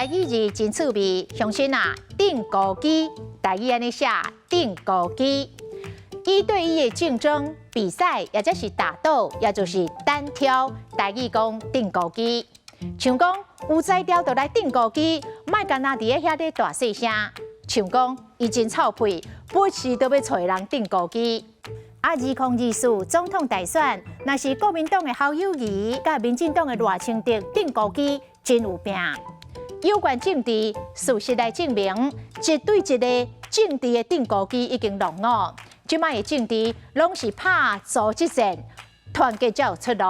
台语字真趣味，乡亲啊，定高机，台语安尼写定高机。一对一的竞争比赛，或者是打斗，也就是单挑，台语讲定高机。像讲有才调就来定高机，莫干那伫咧遐咧大细声。像讲伊真臭屁，本事都要找人定高机。2024总统大选，若是国民党的侯友宜甲民进党的赖清德定高机，真有拼。有关政治，事实来证明，一对一个政治的定高机已经落伍。即摆的政治拢是拍组织战，团结才有出路。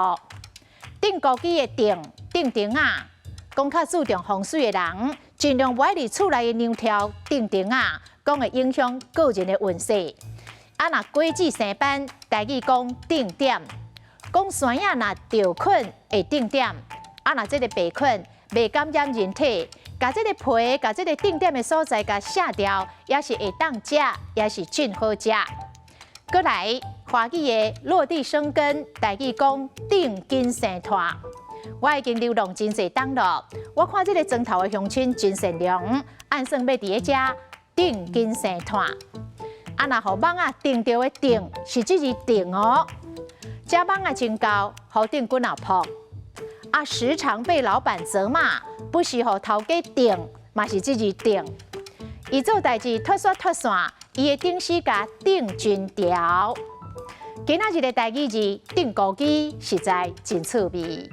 定高机的定啊，讲较注重风水的人，尽量不爱伫厝内的娘条定啊，讲会影响个人的运势。啊，若果子生斑，台语讲定点，讲山野若着菌会定点。啊，若这个病菌袂感染人体，甲这个皮，甲这个定点的所在，甲卸掉，也是会当食，也是真好食。过来，华语的落地生根，台语讲定根生团。我已经流浪真侪档了，我看这个庄头的乡亲真善良，按算要伫咧遮定根生团。啊，若互蠓仔定着的定是这字定哦，遮蠓仔真高，互定棍也扑。啊，时常被老板责骂，不是互头家定，嘛是这字定。伊做代志脱线脱线，伊的顶死甲定均条。今仔日的台语字定高机实在真趣味。